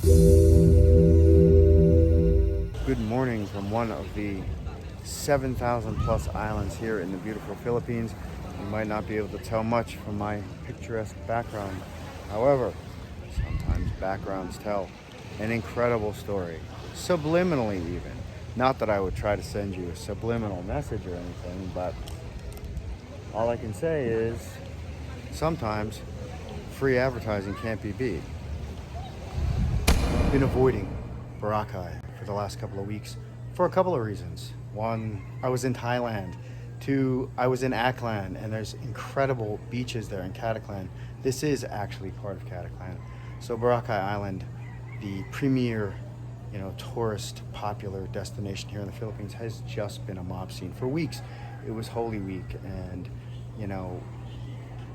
Good morning from one of the 7,000 plus islands here in the beautiful Philippines. You might not be able to tell much from my picturesque background. However, sometimes backgrounds tell an incredible story, subliminally even. Not that I would try to send you a subliminal message or anything, but all I can say is sometimes free advertising can't be beat. Been avoiding Boracay for the last couple of weeks for a couple of reasons. One, I was in Thailand. Two, I was in Aklan, and there's incredible beaches there in Cataclan. This is actually part of Cataclan. So Boracay Island, the premier, tourist popular destination here in the Philippines, has just been a mob scene for weeks. It was Holy Week, and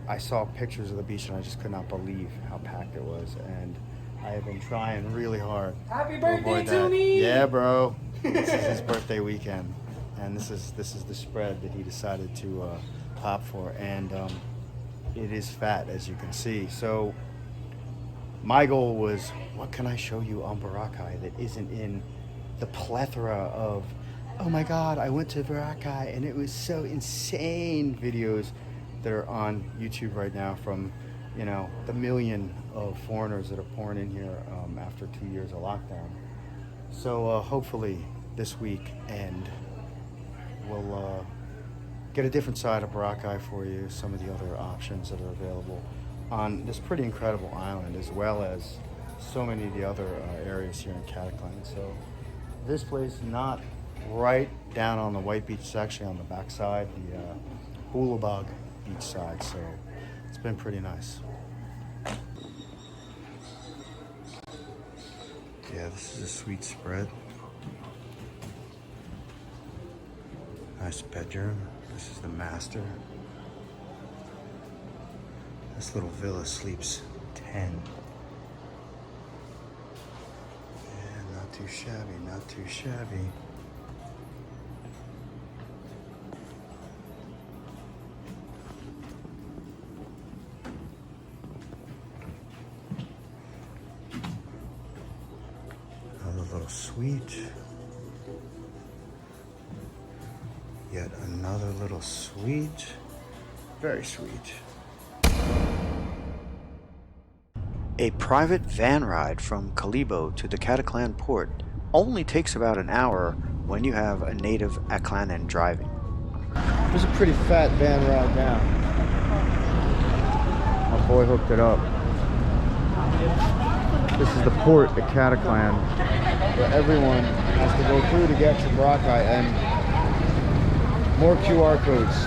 I saw pictures of the beach and I just could not believe how packed it was. And I have been trying really hard. Happy birthday to me! Yeah, bro. This is his birthday weekend, and this is the spread that he decided to pop for, and it is fat, as you can see. So my goal was, what can I show you on Boracay that isn't in the plethora of, oh my God, I went to Boracay and it was so insane videos that are on YouTube right now from the million of foreigners that are pouring in here after 2 years of lockdown. So hopefully this week we'll get a different side of Boracay for you, some of the other options that are available on this pretty incredible island, as well as so many of the other areas here in Cataclan. So this place, not right down on the White Beach, it's actually on the backside, the Hulabog beach side, so it's been pretty nice. Yeah, this is a sweet spread. Nice bedroom. This is the master. This little villa sleeps 10. Yeah, not too shabby, not too shabby. Another little suite. Yet another little suite. Very sweet. A private van ride from Kalibo to the Cataclan port only takes about an hour when you have a native Aklanan driving. There's a pretty fat van ride down. My boy hooked it up. This is the port at Cataclan, where everyone has to go through to get to Boracay, and more QR codes.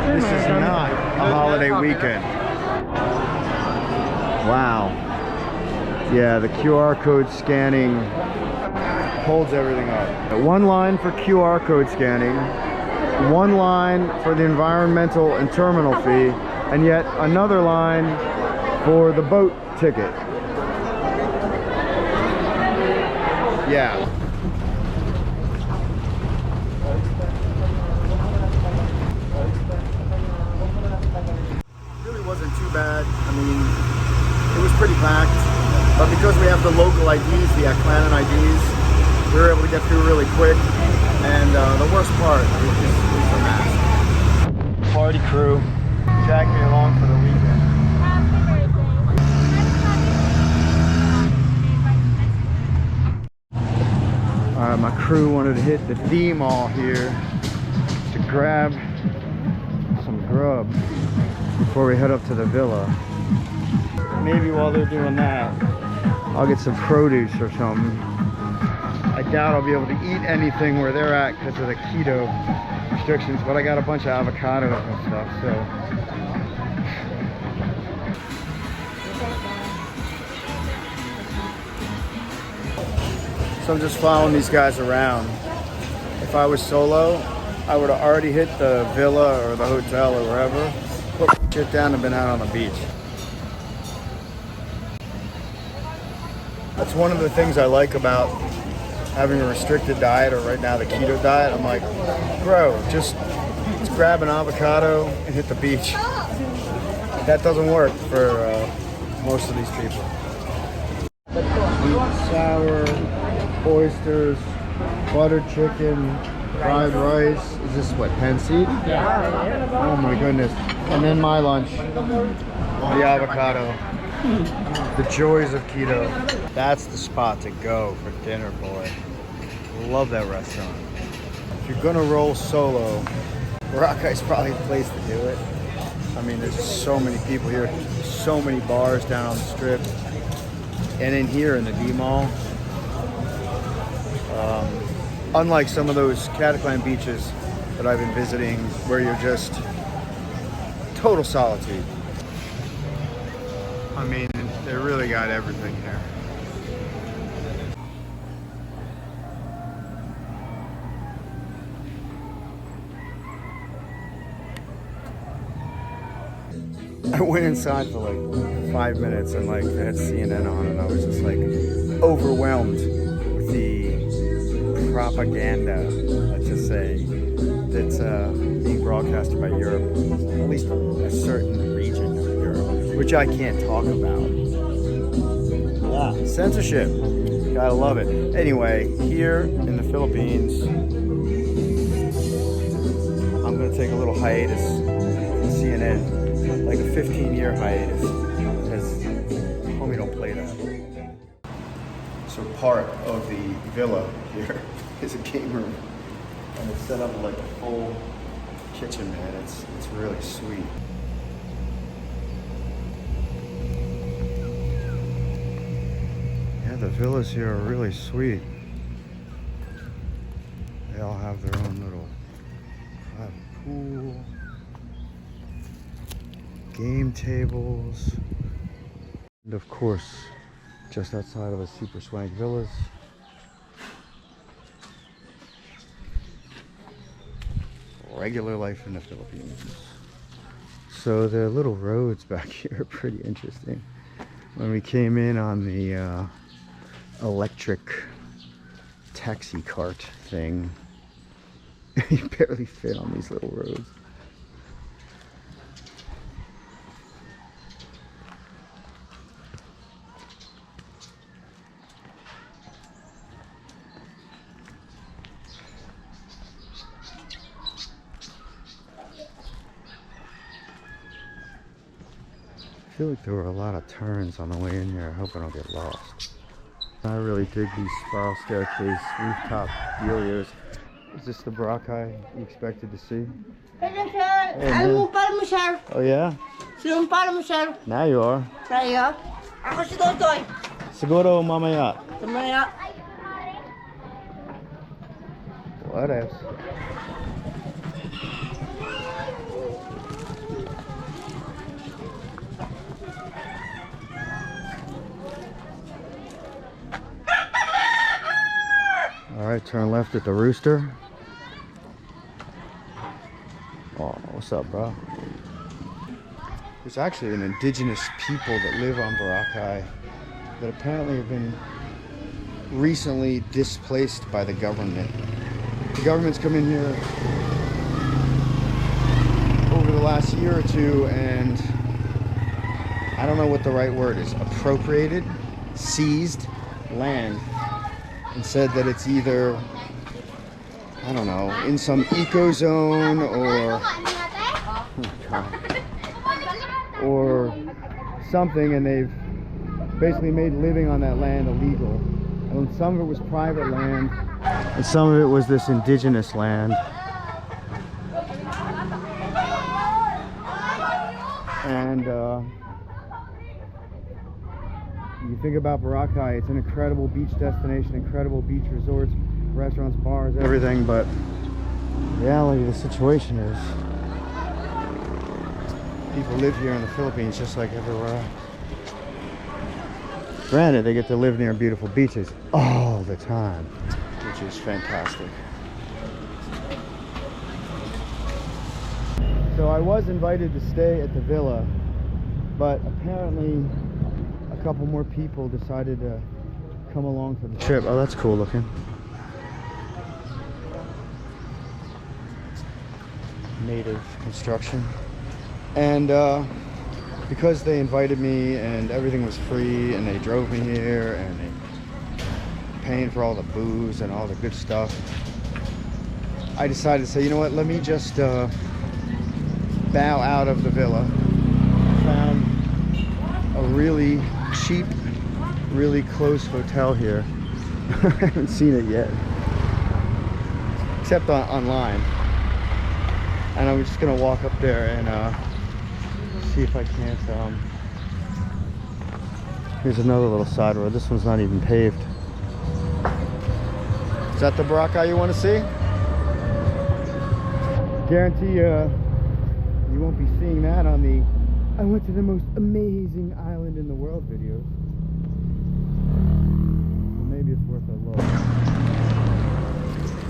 This is not a holiday weekend. Wow. Yeah, the QR code scanning holds everything up. One line for QR code scanning, one line for the environmental and terminal fee, and yet another line for the boat ticket. Yeah. Really wasn't too bad. I mean, it was pretty packed, but because we have the local IDs, the Aklanan IDs, we were able to get through really quick. And the worst part is the mask. Party crew, dragged me along for the weekend. Alright, my crew wanted to hit the D Mall here to grab some grub before we head up to the villa. Maybe while they're doing that, I'll get some produce or something. I doubt I'll be able to eat anything where they're at because of the keto restrictions, but I got a bunch of avocados and stuff, so. So I'm just following these guys around. If I was solo, I would have already hit the villa or the hotel or wherever, put shit down and been out on the beach. That's one of the things I like about having a restricted diet, or right now the keto diet. I'm like, bro, just grab an avocado and hit the beach. that doesn't work for most of these people. Sweet, sour, oysters, buttered chicken, fried rice. Is this what, pan-seed? Yeah. Oh my goodness. And then my lunch, the avocado. The joys of keto. That's the spot to go for dinner, boy. Love that restaurant. If you're gonna roll solo, Boracay's probably the place to do it. I mean, there's so many people here, so many bars down on the strip, and in here in the D Mall. Unlike some of those Cataclan beaches that I've been visiting, where you're just total solitude. I mean, they really got everything here. I went inside for like 5 minutes and like they had CNN on and I was just like overwhelmed with the propaganda, let's just say, that's being broadcasted by Europe, at least a certain region of Europe, which I can't talk about. Yeah, censorship. Gotta love it. Anyway, here in the Philippines, I'm gonna take a little hiatus from CNN. Like a 15-year hiatus, because homie don't play that. So part of the villa here is a game room, and it's set up like a full kitchen, man. It's really sweet. Yeah, the villas here are really sweet. They all have their own little private pool. Game tables, and of course, just outside of a super swank villas, regular life in the Philippines. So the little roads back here are pretty interesting. When we came in on the electric taxi cart thing, you barely fit on these little roads. I feel like there were a lot of turns on the way in here. I hope I don't get lost. I really dig these spiral staircase rooftop dealios. Is this the Boracay you expected to see? Hello, sir. Ano pala mo, sir? Oh yeah? Sino pala mo, sir? Now you are. Saya? Ako si Totoy. Siguro mamaya. Tumaya. What else? Alright, turn left at the rooster. Oh, what's up, bro? There's actually an indigenous people that live on Boracay that apparently have been recently displaced by the government. The government's come in here over the last year or two and I don't know what the right word is, appropriated, seized land, and said that it's either, I don't know, in some eco zone or something, and they've basically made living on that land illegal. And some of it was private land, and some of it was this indigenous land. And you think about Boracay, it's an incredible beach destination, incredible beach resorts, restaurants, bars, everything, but the reality of the situation is people live here in the Philippines just like everywhere else. Granted, they get to live near beautiful beaches all the time, which is fantastic. So I was invited to stay at the villa, but apparently a couple more people decided to come along for the trip. Oh, that's cool looking. Native construction. And because they invited me and everything was free and they drove me here and they paying for all the booze and all the good stuff, I decided to say, you know what, let me just bow out of the villa. I found a really cheap, really close hotel here. I haven't seen it yet, except online. And I'm just gonna walk up there and see if I can't. Here's another little side road. This one's not even paved. Is that the Boracay you want to see? Guarantee you won't be seeing that on the I went to the most amazing island in the world videos. Well, maybe it's worth a look.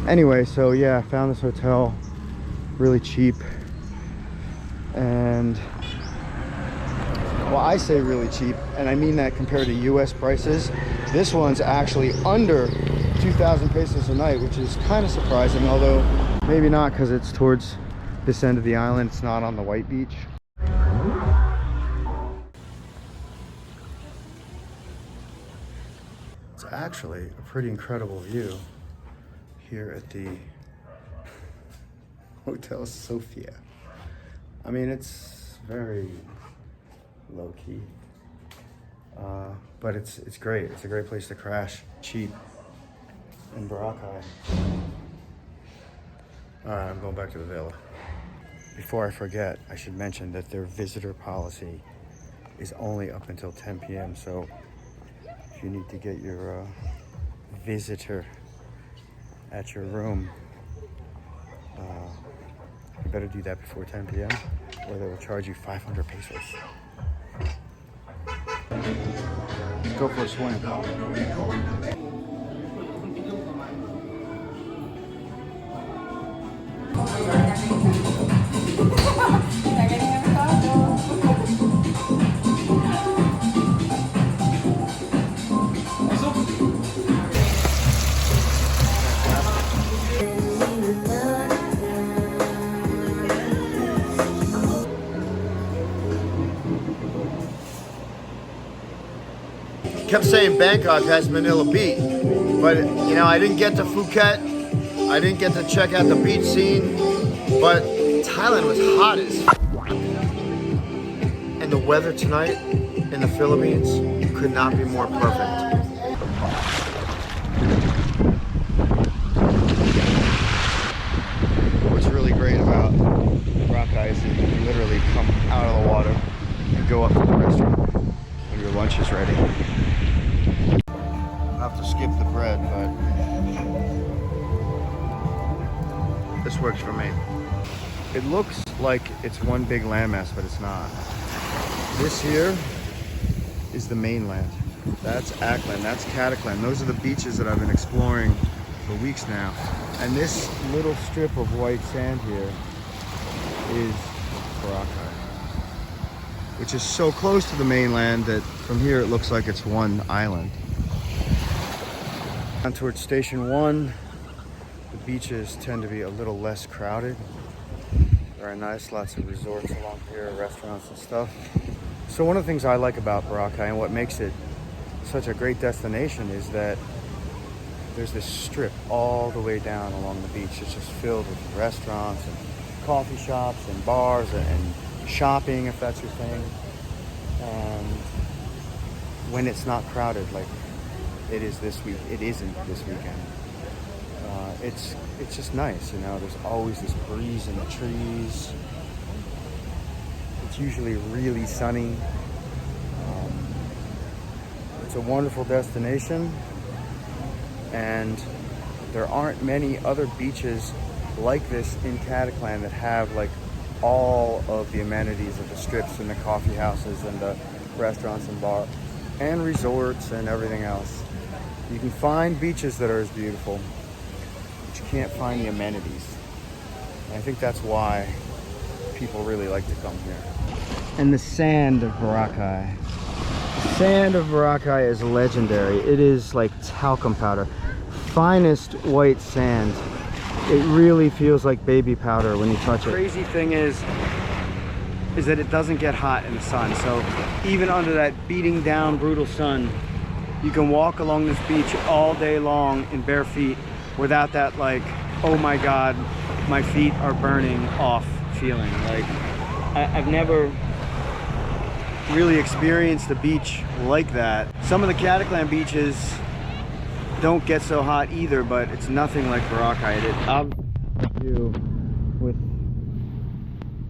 Anyway, so yeah, I found this hotel really cheap, and well, I say really cheap, and I mean that compared to US prices. This one's actually under 2,000 pesos a night, which is kind of surprising, although maybe not, because it's towards this end of the island. It's not on the white beach. It's actually a pretty incredible view here at the Hotel Sofia. I mean, it's very low-key, but it's great. It's a great place to crash, cheap, in Boracay. Alright, I'm going back to the villa. Before I forget, I should mention that their visitor policy is only up until 10 p.m. So if you need to get your visitor at your room, you better do that before 10 p.m. or they will charge you 500 pesos. Let's go for a swim. Kept saying Bangkok has Manila Beach, but you know, I didn't get to Phuket. I didn't get to check out the beach scene, but Thailand was hot as f. And the weather tonight in the Philippines could not be more perfect. What's really great about Boracay is that you can literally come out of the water and go up to the restaurant when your lunch is ready. I'll have to skip the bread, but this works for me. It looks like it's one big landmass, but it's not. This here is the mainland. That's Aklan, that's Cataclan. Those are the beaches that I've been exploring for weeks now. And this little strip of white sand here is Boracay, which is so close to the mainland that from here it looks like it's one island. On towards Station 1, the beaches tend to be a little less crowded. Very nice, lots of resorts along here, restaurants and stuff. So one of the things I like about Boracay and what makes it such a great destination is that there's this strip all the way down along the beach. It's just filled with restaurants and coffee shops and bars and shopping, if that's your thing. And when it's not crowded, like it is this week, it isn't this weekend. It's just nice, you know. There's always this breeze in the trees. It's usually really sunny. It's a wonderful destination, and there aren't many other beaches like this in Cataclan that have like all of the amenities of the strips and the coffee houses and the restaurants and bars and resorts and everything else. You can find beaches that are as beautiful, but you can't find the amenities. And I think that's why people really like to come here. And the sand of Boracay. The sand of Boracay is legendary. It is like talcum powder. Finest white sand. It really feels like baby powder when you touch it. The crazy thing is, is that it doesn't get hot in the sun. So even under that beating down brutal sun, you can walk along this beach all day long in bare feet without that like, oh my God, my feet are burning off feeling. Like I've never really experienced a beach like that. Some of the Cataclan beaches don't get so hot either, but it's nothing like Boracay. It obviously with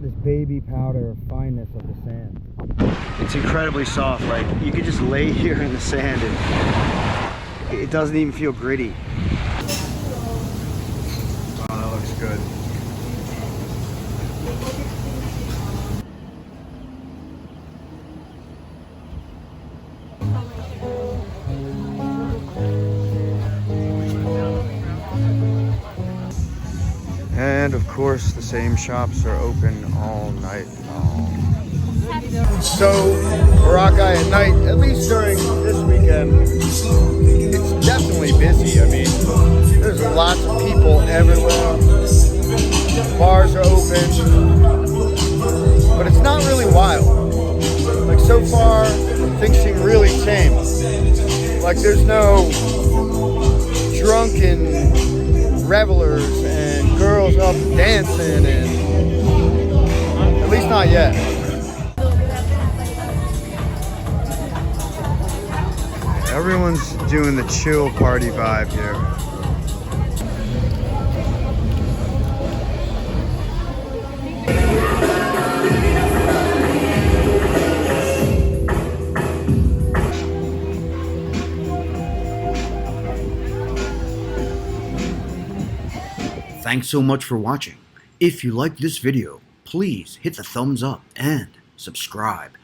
this baby powder fineness of the sand. It's incredibly soft. Like you could just lay here in the sand and it doesn't even feel gritty. Wow, that looks good. And of course, the same shops are open all night long. So, Boracay at night, at least during this weekend, it's definitely busy. I mean, there's lots of people everywhere. Bars are open, but it's not really wild. Like so far, things seem really tame. Like there's no drunken revelers and girls up dancing, and at least not yet. Everyone's doing the chill party vibe here. Thanks so much for watching. If you liked this video, please hit the thumbs up and subscribe.